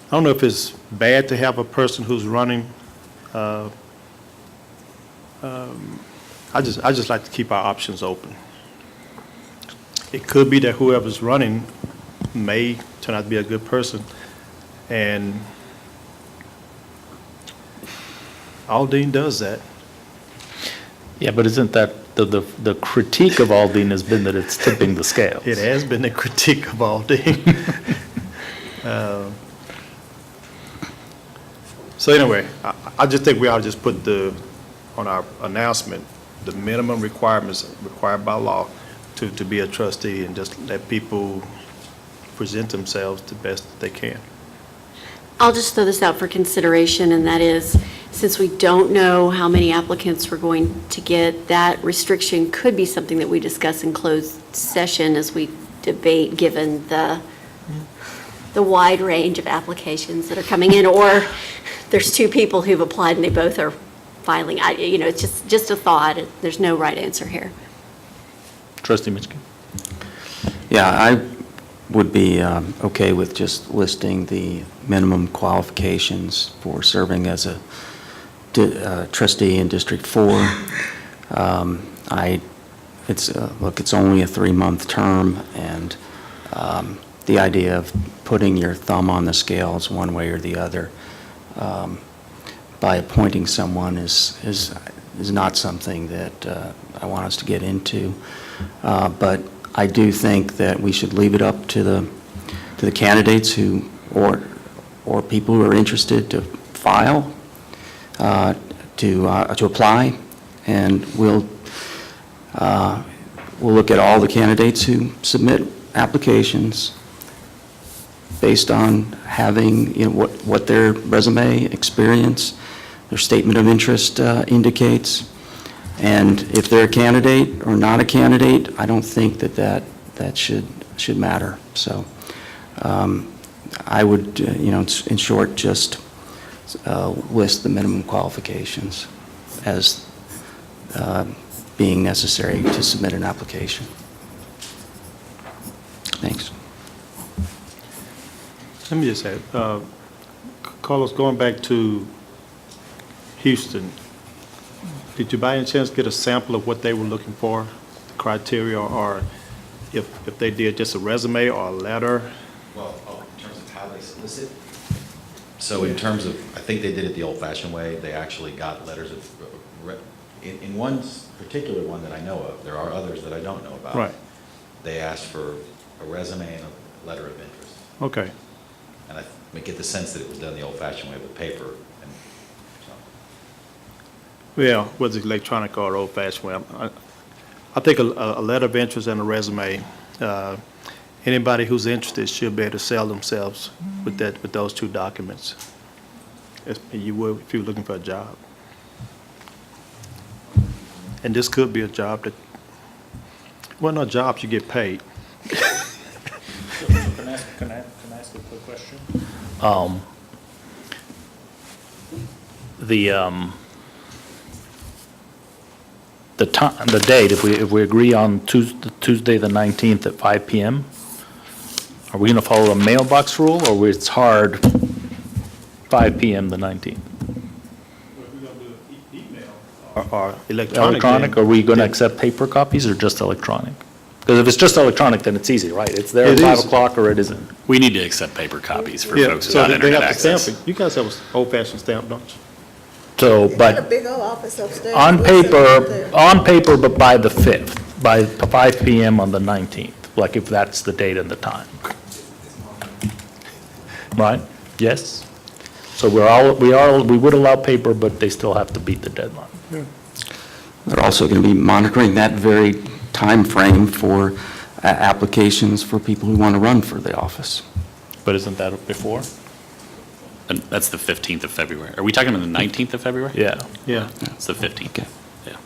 I don't know if it's bad to have a person who's running, I just like to keep our options open. It could be that whoever's running may turn out to be a good person, and Aldine does that. Yeah, but isn't that, the critique of Aldine has been that it's tipping the scales? It has been a critique of Aldine. So anyway, I just think we ought to just put on our announcement, the minimum requirements required by law to be a trustee, and just let people present themselves the best that they can. I'll just throw this out for consideration, and that is, since we don't know how many applicants we're going to get, that restriction could be something that we discuss in closed session as we debate, given the wide range of applications that are coming in, or there's two people who've applied and they both are filing. It's just a thought. There's no right answer here. Trustee Mitchell? Yeah, I would be okay with just listing the minimum qualifications for serving as a trustee in District 4. It's only a 3-month term, and the idea of putting your thumb on the scales one way or the other by appointing someone is not something that I want us to get into. But I do think that we should leave it up to the candidates or people who are interested to file, to apply, and we'll look at all the candidates who submit applications based on having, what their resume, experience, their statement of interest indicates. And if they're a candidate or not a candidate, I don't think that should matter. So I would, in short, just list the minimum qualifications as being necessary to submit an application. Thanks. Let me just say, Carlos, going back to Houston, did you by any chance get a sample of what they were looking for, the criteria, or if they did just a resume or a letter? Well, in terms of how they solicit, so in terms of, I think they did it the old-fashioned way. They actually got letters of, in one particular one that I know of, there are others that I don't know about. Right. They asked for a resume and a letter of interest. Okay. And I get the sense that it was done the old-fashioned way with paper. And so. Yeah, whether it's electronic or old-fashioned way. I think a letter of interest and a resume, anybody who's interested should be able to sell themselves with those two documents. You would if you were looking for a job. And this could be a job that, well, not jobs, you get paid. Can I ask a quick question? The date, if we agree on Tuesday the 19th at 5 p.m., are we going to follow a mailbox rule, or it's hard 5 p.m. the 19th? Or electronic. Electronic, are we going to accept paper copies or just electronic? Because if it's just electronic, then it's easy, right? It's there at It 5 is. o'clock or it isn't. We need to accept paper copies for Yeah, folks so without they internet have to stamp access. it. You guys have an old-fashioned stamp, don't you? So, but big old office upstairs. on paper, but by the 5th, by 5 p.m. on the 19th, like if that's the date and the time. Right? Yes? So we would allow paper, but they still have to beat the deadline. They're also going to be monitoring that very time frame for applications for people who want to run for the office. But isn't that before? And that's the 15th of February. Are we talking about the 19th of February? Yeah. Yeah. It's the 15th. Okay. Yeah.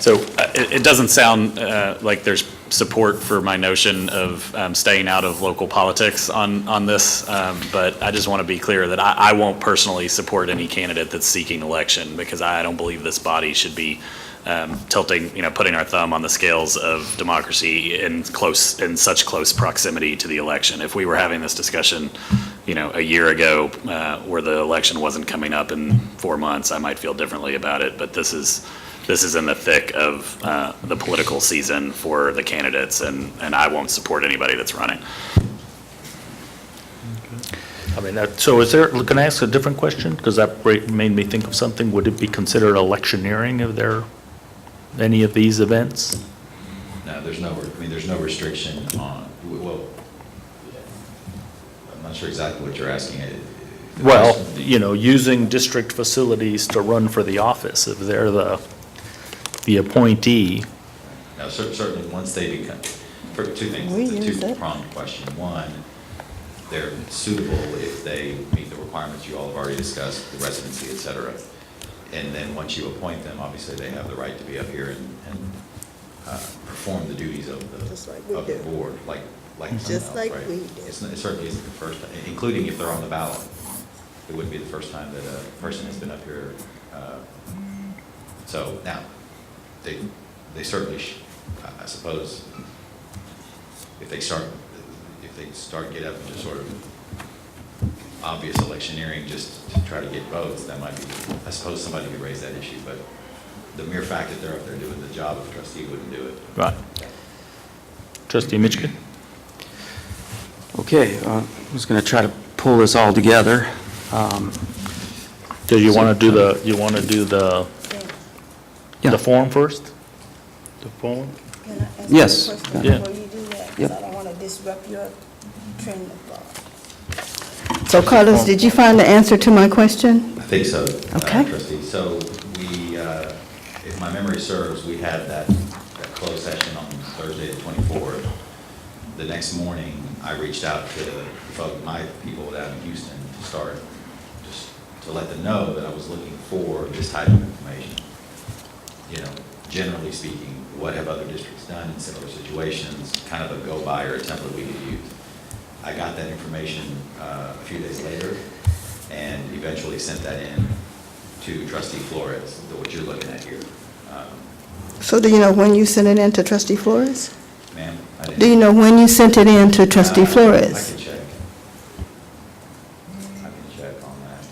So it doesn't sound like there's support for my notion of staying out of local politics on this, but I just want to be clear that I won't personally support any candidate that's seeking election, because I don't believe this body should be tilting, putting our thumb on the scales of democracy in such close proximity to the election. If we were having this discussion, a year ago, where the election wasn't coming up in 4 months, I might feel differently about it, but this is in the thick of the political season for the candidates, and I won't support anybody that's running. I mean, so can I ask a different question? Because that made me think of something. Would it be considered electioneering if any of these events? No, there's no restriction on, well, I'm not sure exactly what you're asking. Well, using district facilities to run for the office, if they're the appointee. No, certainly, once they become, for two things, it's a two-pronged question. One, they're suitable if they meet the requirements you all have already discussed, the residency, et cetera. And then once you appoint them, obviously, they have the right to be up here and perform the duties of the board, like someone else, right? We do. It certainly isn't the first, including if they're on the ballot. It wouldn't be the first time that a person has been up here. So now, they certainly, I suppose, if they start get up and just sort of obvious electioneering just to try to get votes, that might be, I suppose somebody could raise that issue, but the mere fact that they're up there doing the job of trustee wouldn't do it. Right. Trustee Mitchkin? Okay, I was going to try to pull this all together. Do you want to do the form first? The form? Can I ask Yes. you a question Yeah. before you do that? Yep. Because I don't want to disrupt your train of thought. So Carlos, did you find the answer to my question? I think so, Okay. trustee. So we, if my memory serves, we had that closed session on Thursday the 24th. The next morning, I reached out to my people down in Houston to start, just to let them know that I was looking for this type of information. You know, generally speaking, what have other districts done in similar situations, kind of a go-by or a template we could use. I got that information a few days later and eventually sent that in to Trustee Flores, what you're looking at here. So do you know when you sent it in to trustee Flores? Ma'am, I didn't. Do you know when you sent it in to trustee I Flores? can check. I can check on that.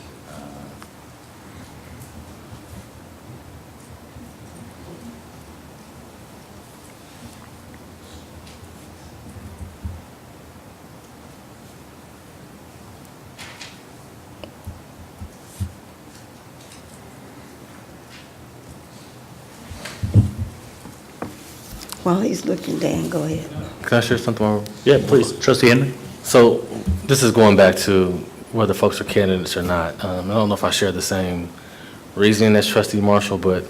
While he's looking, Dan, go ahead. Can I share something more? Yeah, please. Trustee Henry? So this is going back to whether folks are candidates or not. I don't know if I share the same reasoning as Trustee Marshall, but,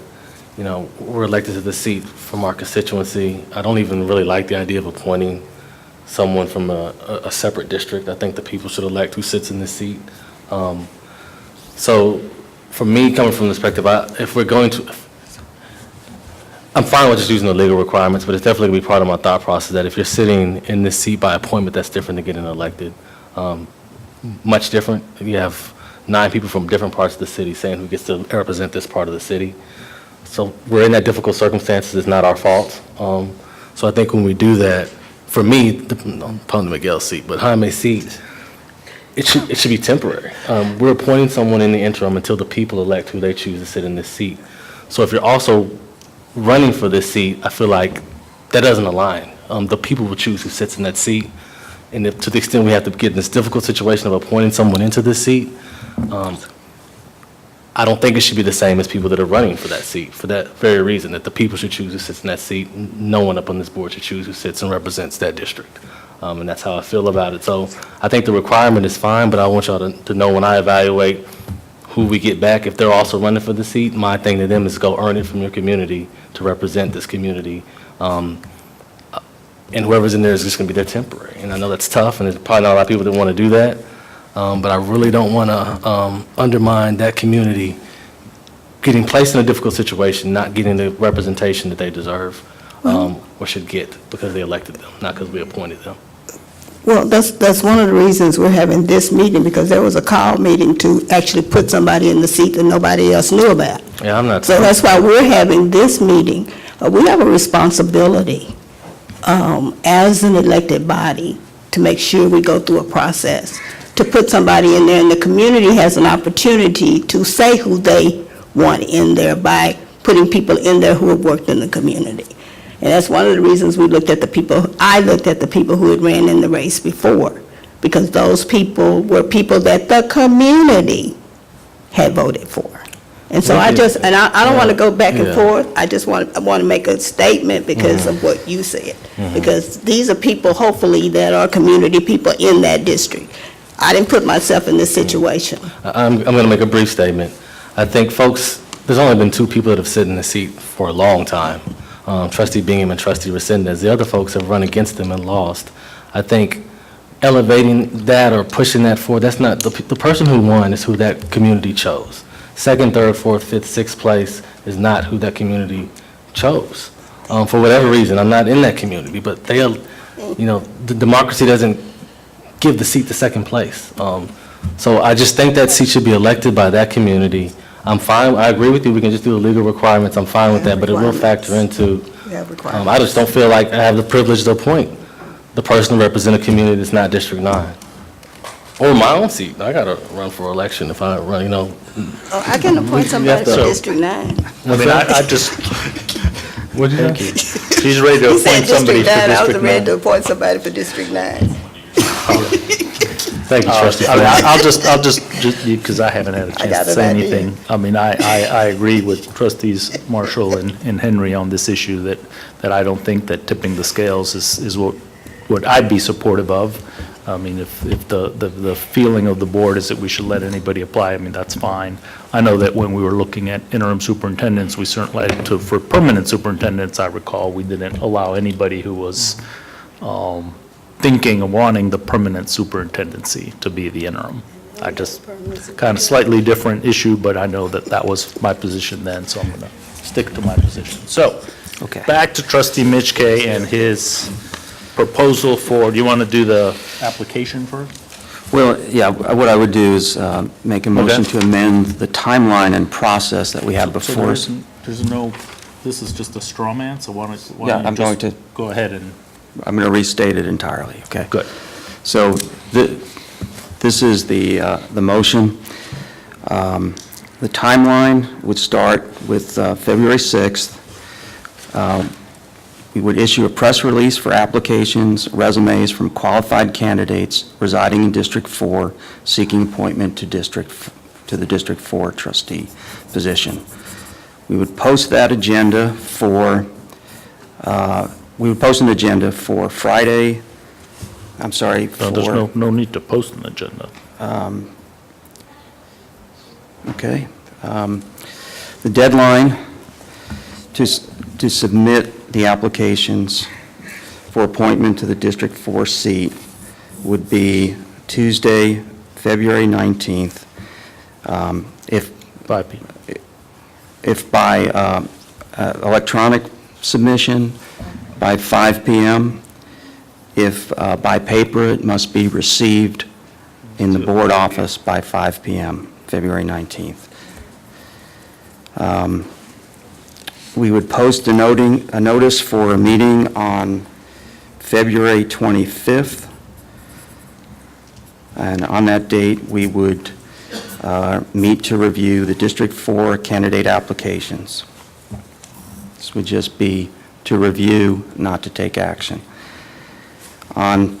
you know, we're elected to the seat from our constituency. I don't even really like the idea of appointing someone from a separate district. I think the people should elect who sits in this seat. So for me, coming from the perspective, if we're going to, I'm fine with just using the legal requirements, but it's definitely going to be part of my thought process that if you're sitting in this seat by appointment, that's different than getting elected. Much different. You have 9 people from different parts of the city saying who gets to represent this part of the city. So we're in that difficult circumstances. It's not our fault. So I think when we do that, for me, I'm pulling the Miguel seat, but Jaime's seat, it should be temporary. We're appointing someone in the interim until the people elect who they choose to sit in this seat. So if you're also running for this seat, I feel like that doesn't align. The people will choose who sits in that seat. And if, to the extent we have to get in this difficult situation of appointing someone into this seat, I don't think it should be the same as people that are running for that seat, for that very reason, that the people should choose who sits in that seat. No one up on this board should choose who sits and represents that district. And that's how I feel about it. So I think the requirement is fine, but I want y'all to know when I evaluate who we get back, if they're also running for the seat, my thing to them is go earn it from your community to represent this community. And whoever's in there is just going to be there temporary. And I know that's tough, and there's probably not a lot of people that want to do that. But I really don't want to undermine that community getting placed in a difficult situation, not getting the representation that they deserve or should get because they elected them, not because we appointed them. Well, that's one of the reasons we're having this meeting, because there was a call meeting to actually put somebody in the seat that nobody else knew about. Yeah, I'm not. So that's why we're having this meeting. We have a responsibility as an elected body to make sure we go through a process, to put somebody in there, and the community has an opportunity to say who they want in there by putting people in there who have worked in the community. And that's one of the reasons I looked at the people who had ran in the race before, because those people were people that the community had voted for. And so I don't want to go back and forth. I want to make a statement because of what you said. Because these are people, hopefully, that are community people in that district. I didn't put myself in this situation. I'm going to make a brief statement. I think, folks, there's only been 2 people that have sat in the seat for a long time. Trustee Bingham and Trustee Resendez. The other folks have run against them and lost. I think elevating that or pushing that forward, that's not, the person who won is who that community chose. 2nd, 3rd, 4th, 5th, 6th place is not who that community chose. For whatever reason, I'm not in that community, but they, the democracy doesn't give the seat to 2nd place. So I just think that seat should be elected by that community. I'm fine, I agree with you, we can just do the legal requirements, I'm fine with that, but it will factor into, I just don't feel like I have the privilege to appoint the person to represent a community that's not District 9. Or my own seat, I gotta run for election if I run, I can appoint somebody for District 9. I mean, I just, What'd you say? she's ready to He said appoint somebody District for 9, I was District ready to 9. appoint somebody for District 9. Thank you, Trustee. I mean, I'll just because I haven't had a chance got to an say idea. anything. I mean, I agree with Trustees Marshall and Henry on this issue that I don't think that tipping the scales is what I'd be supportive of. I mean, if the feeling of the board is that we should let anybody apply, I mean, that's fine. I know that when we were looking at interim superintendents, we certainly, for permanent superintendents, I recall, we didn't allow anybody who was thinking of wanting the permanent superintendency to be the interim. I just, kind of slightly different issue, but I know that that was my position then, so I'm going to stick to my position. So, Okay. back to trustee Mitchke and his proposal for, do you want to do the application first? Well, yeah, what I would do is make a motion Okay. to amend the timeline and process that we have So before us. there's no, this is just a straw man, so why don't Yeah, you I'm going just to- go ahead and, I'm going to restate it entirely, okay? good. So this is the motion. The timeline would start with February 6th. We would issue a press release for applications, resumes from qualified candidates residing in District 4 seeking appointment to the District 4 trustee position. We would post that agenda for, Friday, I'm sorry, No, there's no need to post an agenda. Okay. The deadline to submit the applications for appointment to the District 4 seat would be Tuesday, February 19th. If 5 p.m. if by electronic submission, by 5 p.m. If by paper, it must be received in the board office by 5 p.m., February 19th. We would post a notice for a meeting on February 25th, and on that date, we would meet to review the District 4 candidate applications. This would just be to review, not to take action. On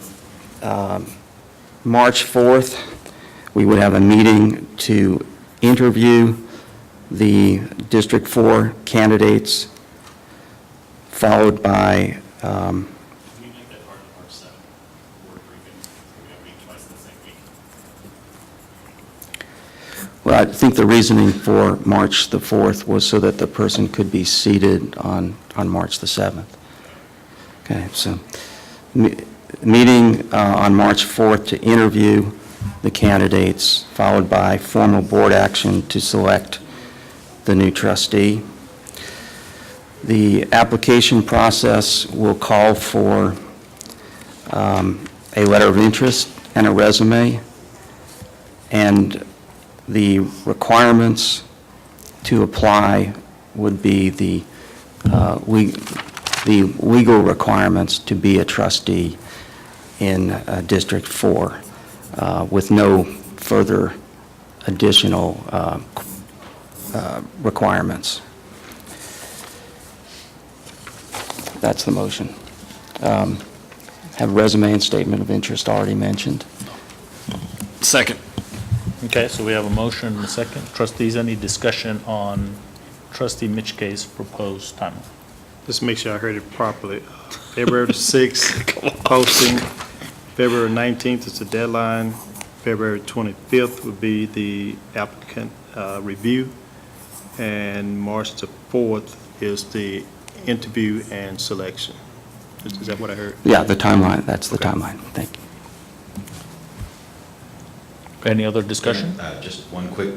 March 4th, we would have a meeting to interview the District 4 candidates, followed by, Can we make that part of March 7th? Board briefing, we have meet twice in the same week. well, I think the reasoning for March the 4th was so that the person could be seated on March the 7th. Okay, so meeting on March 4th to interview the candidates, followed by formal board action to select the new trustee. The application process will call for a letter of interest and a resume, and the requirements to apply would be the legal requirements to be a trustee in District 4, with no further additional requirements. That's the motion. Have resume and statement of interest already mentioned. Second. Okay, so we have a motion and a second. Trustees, any discussion on trustee Mitchke's proposed timeline? Just make sure I heard it properly. February the 6th, posting. February 19th is the deadline. February 25th would be the applicant review. And March the 4th is the interview and selection. Is that what I heard? Yeah, the timeline, that's the timeline. Thank you. Any other discussion? Just one quick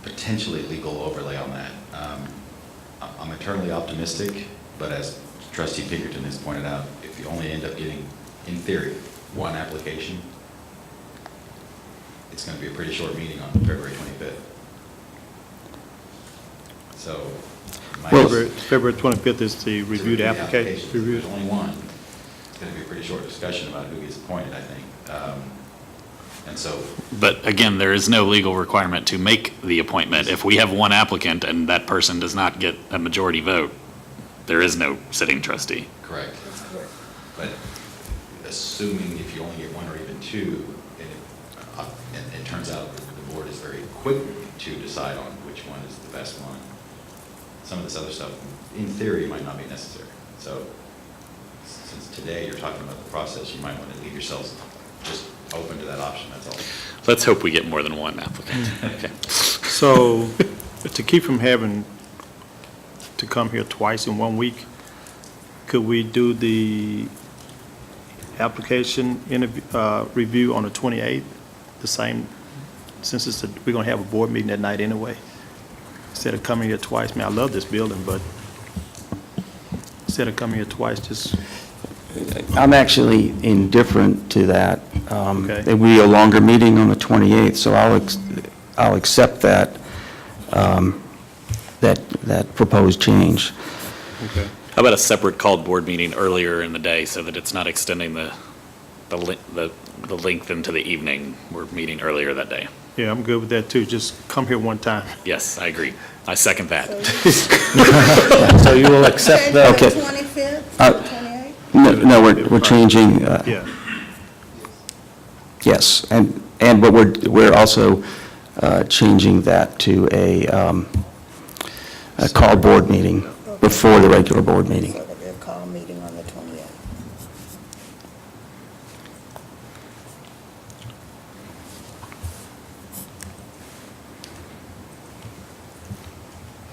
potentially legal overlay on that. I'm eternally optimistic, but as trustee Pinkerton has pointed out, if you only end up getting, in theory, one application, it's going to be a pretty short meeting on February 25th. So, February 25th is the reviewed application. If there's only one, it's going to be a pretty short discussion about who gets appointed, I think. And so, But again, there is no legal requirement to make the appointment. If we have one applicant and that person does not get a majority vote, there is no sitting trustee. correct. But assuming if you only get one or even two, and it turns out that the board is very quick to decide on which one is the best one, some of this other stuff, in theory, might not be necessary. So since today you're talking about the process, you might want to leave yourselves just open to that option, that's all. Let's hope we get more than one applicant. Okay. So, to keep from having to come here twice in 1 week, could we do the application review on the 28th, the same, since we're going to have a board meeting that night anyway? Instead of coming here twice, man, I love this building, but instead of coming here twice, just, I'm actually indifferent to that. Okay. It will be a longer meeting on the 28th, so I'll accept that, that proposed change. okay. How about a separate called board meeting earlier in the day so that it's not extending the length into the evening? We're meeting earlier that day. Yeah, I'm good with that too, just come here one time. Yes, I agree. I second that. So you will accept the, Okay. 25th, Uh, 28th? No, we're changing, Yeah, yes, but we're also changing that to a call board meeting before the regular board meeting. So there'll be a call meeting on the 28th.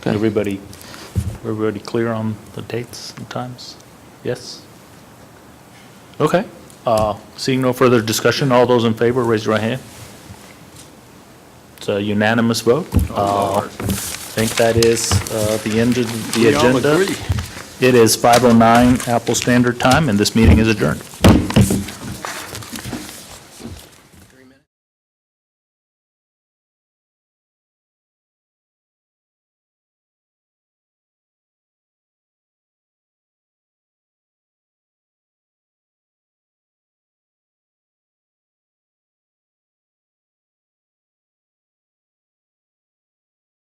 everybody clear on the dates and times? Yes? Okay. Seeing no further discussion, all those in favor, raise your right hand. It's a unanimous vote. I think that is the end of the We all agenda. agree. It is 5:09 Apple Standard Time, and this meeting is adjourned.